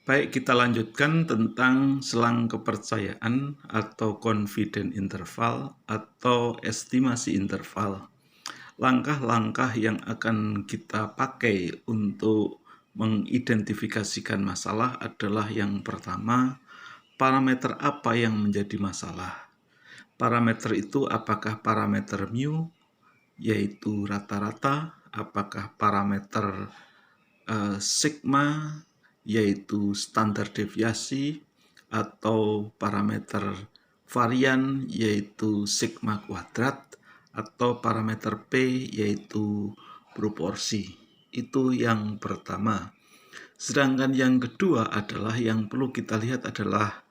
Baik, kita lanjutkan tentang selang kepercayaan atau confidence interval atau estimasi interval. Langkah-langkah yang akan kita pakai untuk mengidentifikasikan masalah adalah yang pertama, parameter apa yang menjadi masalah. Parameter itu apakah parameter mu, yaitu rata-rata, apakah parameter sigma, yaitu standar deviasi, atau parameter varian, yaitu sigma kuadrat, atau parameter P, yaitu proporsi. Itu yang pertama. Sedangkan yang kedua adalah yang perlu kita lihat adalah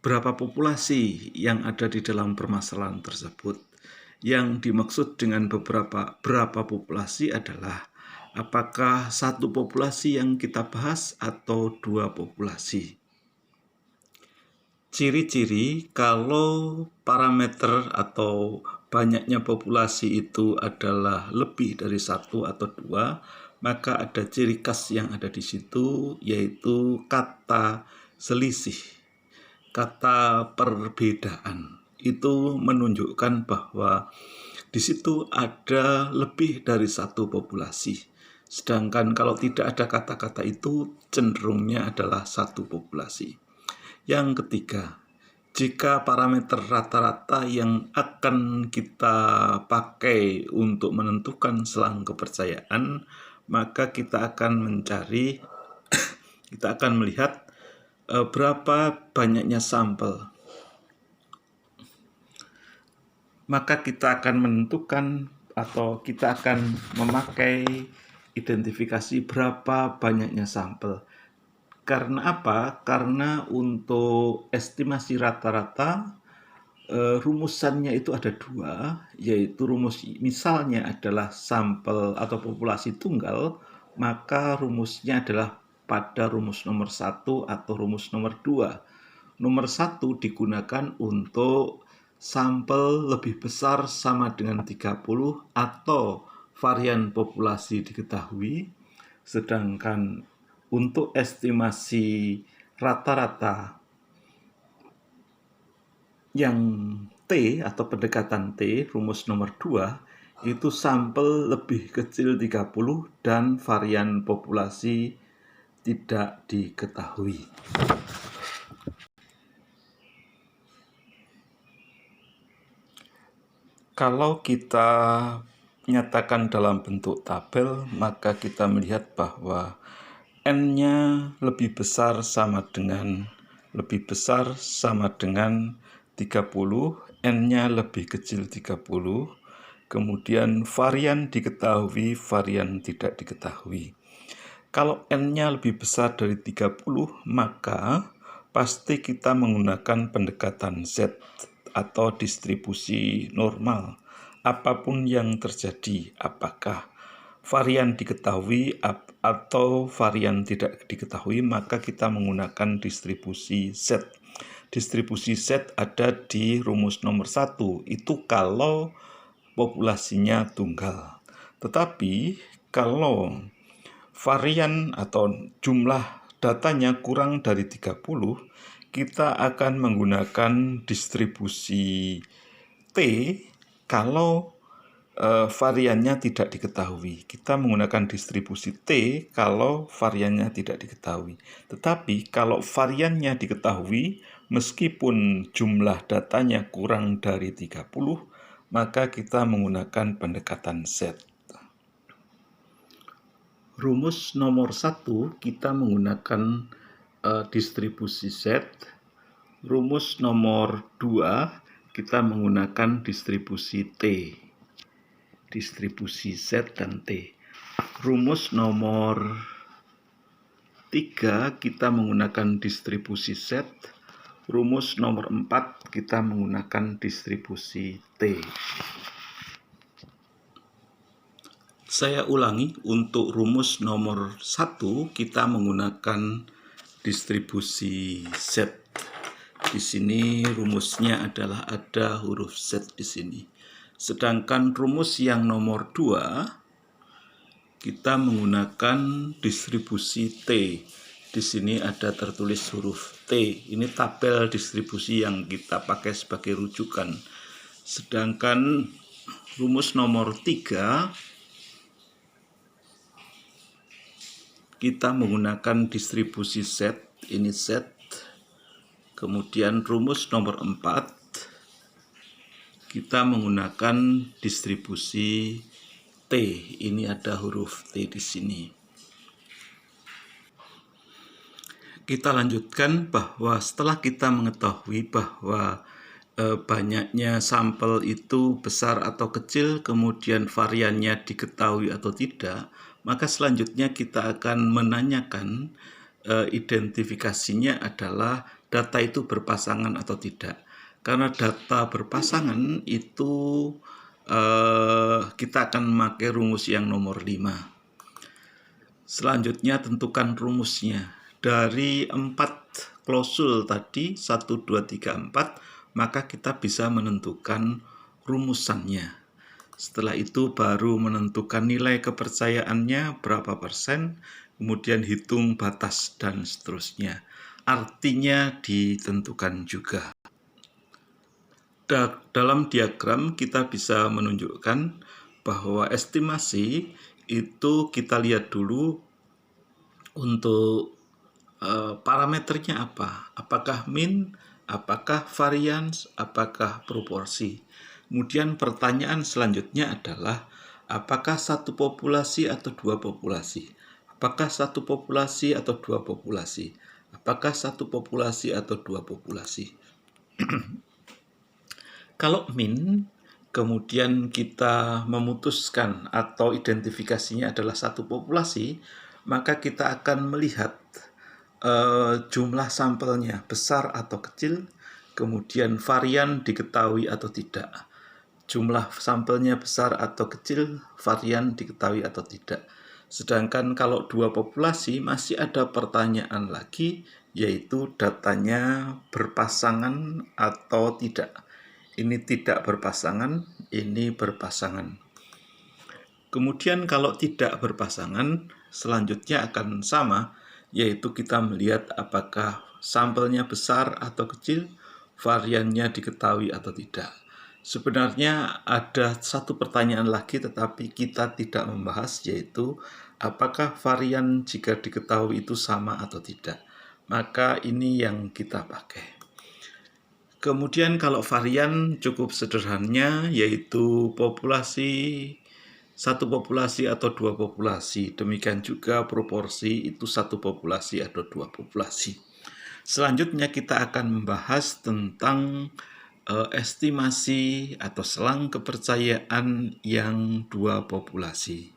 berapa populasi yang ada di dalam permasalahan tersebut. Yang dimaksud dengan berapa populasi adalah apakah satu populasi yang kita bahas atau dua populasi. Ciri-ciri kalau parameter atau banyaknya populasi itu adalah lebih dari satu atau dua, maka ada ciri khas yang ada di situ, yaitu kata selisih, kata perbedaan. Itu menunjukkan bahwa di situ ada lebih dari satu populasi. Sedangkan kalau tidak ada kata-kata itu, cenderungnya adalah satu populasi. Yang ketiga, jika parameter rata-rata yang akan kita pakai untuk menentukan selang kepercayaan, maka kita akan mencari, kita akan melihat berapa banyaknya sampel. Maka kita akan menentukan atau kita akan memakai identifikasi berapa banyaknya sampel. Karena apa? Karena untuk estimasi rata-rata rumusannya itu ada dua, yaitu rumus misalnya adalah sampel atau populasi tunggal, maka rumusnya adalah pada rumus nomor 1 atau rumus nomor 2. Nomor 1 digunakan untuk sampel lebih besar sama dengan 30 atau varian populasi diketahui, sedangkan untuk estimasi rata-rata yang T atau pendekatan T, rumus nomor 2, itu sampel lebih kecil 30 dan varian populasi tidak diketahui. Kalau kita nyatakan dalam bentuk tabel, maka kita melihat bahwa N-nya lebih besar sama dengan 30, N-nya lebih kecil 30, kemudian varian diketahui, varian tidak diketahui. Kalau N-nya lebih besar dari 30, maka pasti kita menggunakan pendekatan Z atau distribusi normal. Apapun yang terjadi, apakah varian diketahui atau varian tidak diketahui, maka kita menggunakan distribusi Z. Distribusi Z ada di rumus nomor 1, itu kalau populasinya tunggal. Tetapi kalau varian atau jumlah datanya kurang dari 30, kita akan menggunakan distribusi T kalau variannya tidak diketahui. Kita menggunakan distribusi T kalau variannya tidak diketahui. Tetapi kalau variannya diketahui, meskipun jumlah datanya kurang dari 30, maka kita menggunakan pendekatan Z. Rumus nomor 1 kita menggunakan distribusi Z. Rumus nomor 2 kita menggunakan distribusi T. Distribusi Z dan T. Rumus nomor 3 kita menggunakan distribusi Z. Rumus nomor 4 kita menggunakan distribusi T. Saya ulangi, untuk rumus nomor 1 kita menggunakan distribusi Z. Di sini rumusnya adalah ada huruf Z di sini. Sedangkan rumus yang nomor 2 kita menggunakan distribusi T. Di sini ada tertulis huruf T. Ini tabel distribusi yang kita pakai sebagai rujukan. Sedangkan rumus nomor 3 kita menggunakan distribusi Z. Ini Z. Kemudian rumus nomor 4 kita menggunakan distribusi T. Ini ada huruf T di sini. Kita lanjutkan bahwa setelah kita mengetahui bahwa banyaknya sampel itu besar atau kecil, kemudian variannya diketahui atau tidak, maka selanjutnya kita akan menanyakan identifikasinya adalah data itu berpasangan atau tidak. Karena data berpasangan itu kita akan memakai rumus yang nomor 5. Selanjutnya tentukan rumusnya. Dari 4 klausul tadi, 1, 2, 3, 4, maka kita bisa menentukan rumusannya. Setelah itu baru menentukan nilai kepercayaannya berapa persen, kemudian hitung batas dan seterusnya. Artinya ditentukan juga. Dalam diagram kita bisa menunjukkan bahwa estimasi itu kita lihat dulu untuk parameternya apa. Apakah min, apakah varians, apakah proporsi. Kemudian pertanyaan selanjutnya adalah apakah satu populasi atau dua populasi. Apakah satu populasi atau dua populasi. Apakah satu populasi atau dua populasi. Kalau min, kemudian kita memutuskan atau identifikasinya adalah satu populasi, maka kita akan melihat jumlah sampelnya besar atau kecil, kemudian varian diketahui atau tidak. Jumlah sampelnya besar atau kecil, varian diketahui atau tidak. Sedangkan kalau dua populasi masih ada pertanyaan lagi, yaitu datanya berpasangan atau tidak. Ini tidak berpasangan, ini berpasangan. Kemudian kalau tidak berpasangan, selanjutnya akan sama, yaitu kita melihat apakah sampelnya besar atau kecil, variannya diketahui atau tidak. Sebenarnya ada satu pertanyaan lagi tetapi kita tidak membahas, yaitu apakah varian jika diketahui itu sama atau tidak. Maka ini yang kita pakai. Kemudian kalau varian cukup sederhananya, yaitu satu populasi atau dua populasi. Demikian juga proporsi itu satu populasi atau dua populasi. Selanjutnya kita akan membahas tentang estimasi atau selang kepercayaan yang dua populasi.